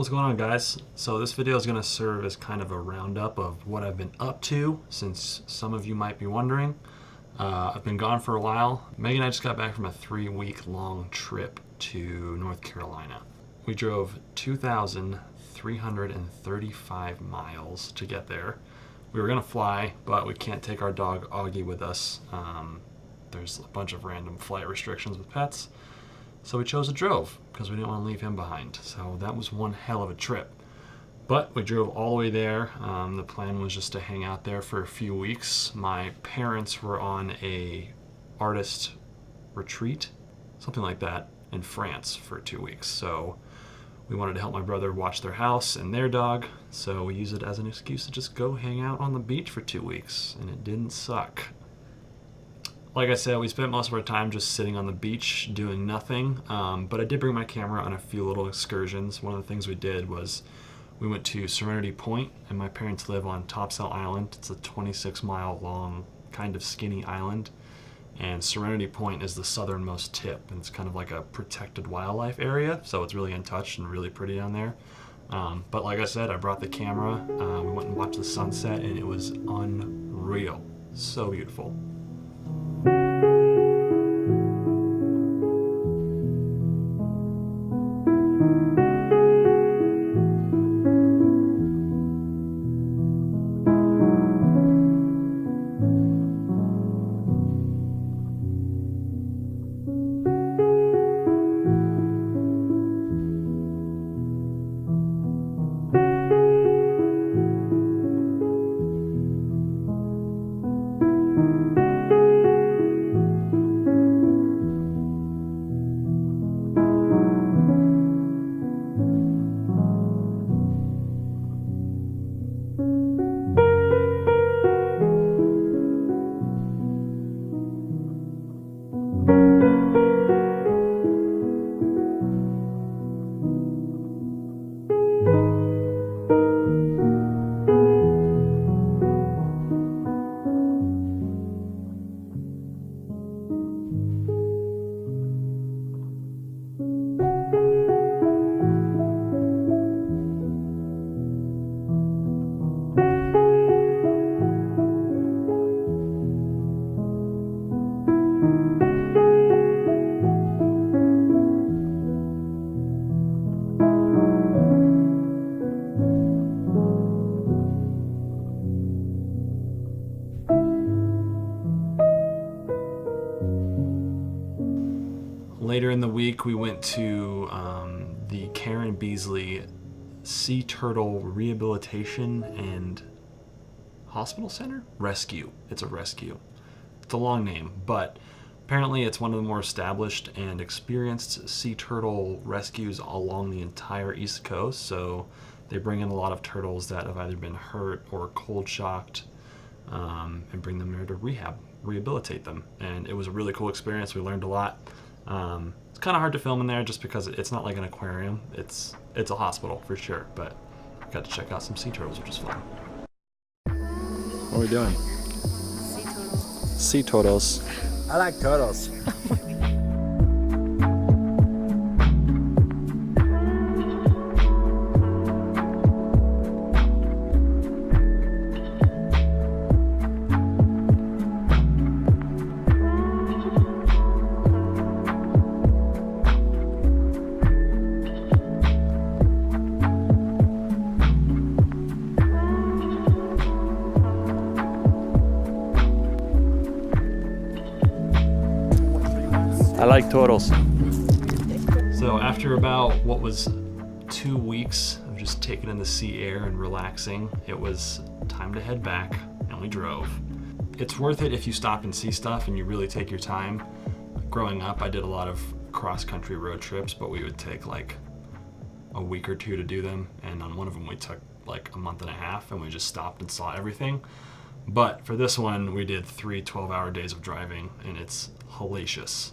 What's going on, guys? So this video is going to serve as kind of a roundup of what I've been up to, since some of you might be wondering. I've been gone for a while. Megan and I just got back from a 3-week long trip to North Carolina. We drove 2,335 miles to get there. We were going to fly, but we can't take our dog Augie with us. There's a bunch of random flight restrictions with pets. So we chose a drove because we didn't want to leave him behind. So that was one hell of a trip. But we drove all the way there. The plan was just to hang out there for a few weeks. My parents were on a artist retreat, something like that, in France for 2 weeks. So we wanted to help my brother watch their house and their dog. So we used it as an excuse to just go hang out on the beach for 2 weeks. And it didn't suck. Like I said, we spent most of our time just sitting on the beach doing nothing, but I did bring my camera on a few little excursions. One of the things we did was we went to Serenity Point, and my parents live on Topsail Island. It's a 26-mile long, kind of skinny island, and Serenity Point is the southernmost tip, and it's kind of like a protected wildlife area, so it's really untouched and really pretty down there. But like I said, I brought the camera. We went and watched the sunset, and it was unreal. So beautiful. Later in the week, we went to the Karen Beasley Sea Turtle Rehabilitation and Hospital Center? Rescue. It's a rescue. It's a long name, but apparently it's one of the more established and experienced sea turtle rescues along the entire East Coast. So they bring in a lot of turtles that have either been hurt or cold shocked and bring them there to rehabilitate them. And it was a really cool experience. We learned a lot. It's kind of hard to film in there just because it's not like an aquarium. It's a hospital for sure, but I got to check out some sea turtles, which is fun. What are we doing? Sea turtles. Sea turtles. I like turtles. I like turtles. So after about what was 2 weeks of just taking in the sea air and relaxing, it was time to head back, and we drove. It's worth it if you stop and see stuff and you really take your time. Growing up, I did a lot of cross-country road trips, but we would take like a week or two to do them, and on one of them we took like a month and a half, and we just stopped and saw everything. But for this one, we did 3 12-hour days of driving, and it's hellacious.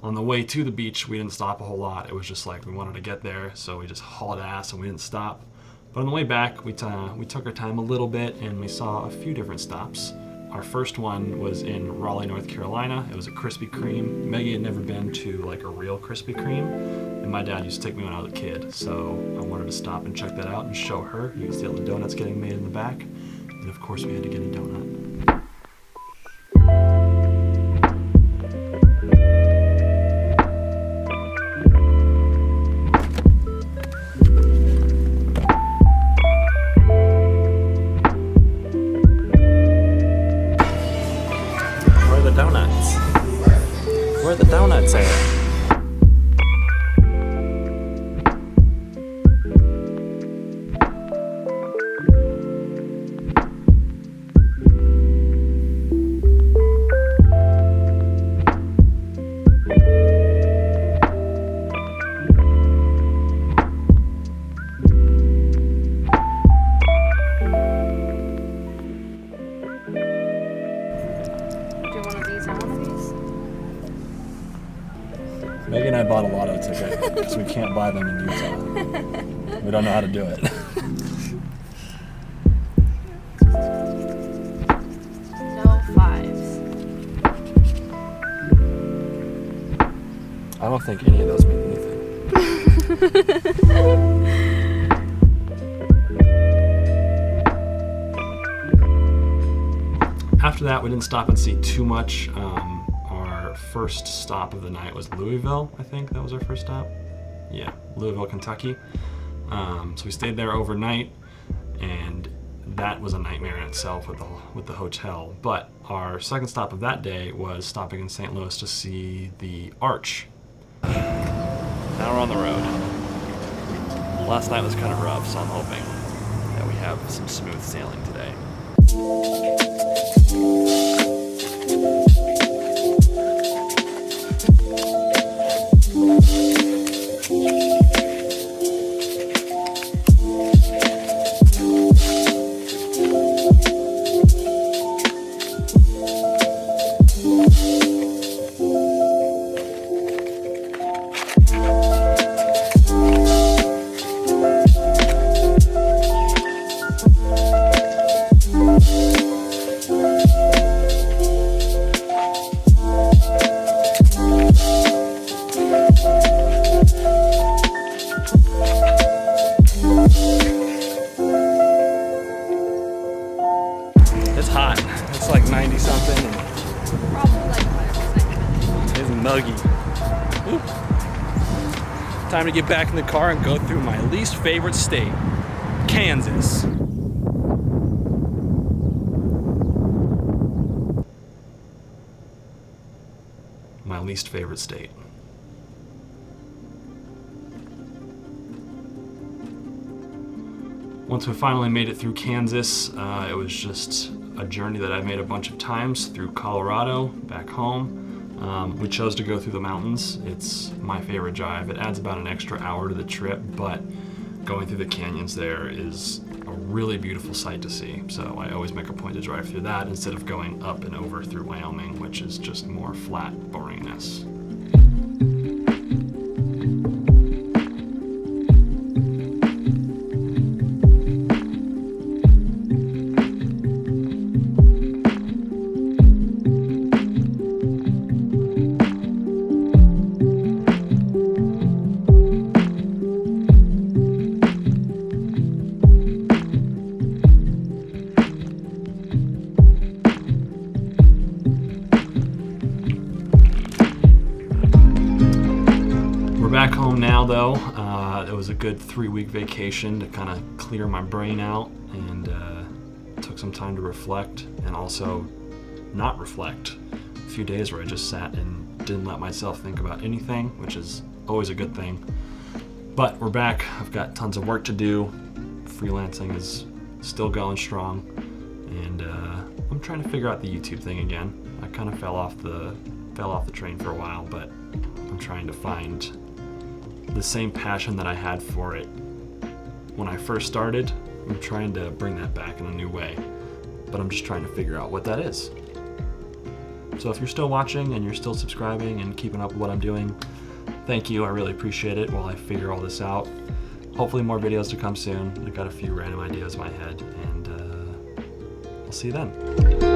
On the way to the beach, we didn't stop a whole lot. It was just like we wanted to get there, so we just hauled ass and we didn't stop. But on the way back, we took our time a little bit, and we saw a few different stops. Our first one was in Raleigh, North Carolina. It was a Krispy Kreme. Maggie had never been to like a real Krispy Kreme, and my dad used to take me when I was a kid, so I wanted to stop and check that out and show her. You can see all the donuts getting made in the back, and of course we had to get a donut. Where are the donuts at? Do one of these and one of these? Maggie and I bought a lotto ticket because we can't buy them in Utah. We don't know how to do it. No fives. I don't think any of those mean anything. After that, we didn't stop and see too much. Our first stop of the night was Louisville, I think that was our first stop. Yeah, Louisville, Kentucky. So we stayed there overnight, and that was a nightmare in itself with the hotel. But our second stop of that day was stopping in St. Louis to see the Arch. Now we're on the road. Last night was kind of rough, so I'm hoping that we have some smooth sailing today. It's hot. It's like 90 something. And Probably like 100%. it's muggy. Oop. Time to get back in the car and go through my least favorite state, Kansas. My least favorite state. Once we finally made it through Kansas, it was just a journey that I've made a bunch of times through Colorado, back home. We chose to go through the mountains. It's my favorite drive. It adds about an extra hour to the trip, but going through the canyons there is a really beautiful sight to see. So I always make a point to drive through that instead of going up and over through Wyoming, which is just more flat boringness. Back home now though. It was a good 3-week vacation to kind of clear my brain out, and took some time to reflect and also not reflect. A few days where I just sat and didn't let myself think about anything, which is always a good thing. But we're back. I've got tons of work to do. Freelancing is still going strong, and I'm trying to figure out the YouTube thing again. I kind of fell off the train for a while, but I'm trying to find the same passion that I had for it when I first started. I'm trying to bring that back in a new way, but I'm just trying to figure out what that is. So if you're still watching and you're still subscribing and keeping up with what I'm doing, thank you. I really appreciate it while I figure all this out. Hopefully more videos to come soon. I've got a few random ideas in my head, and I'll see you then.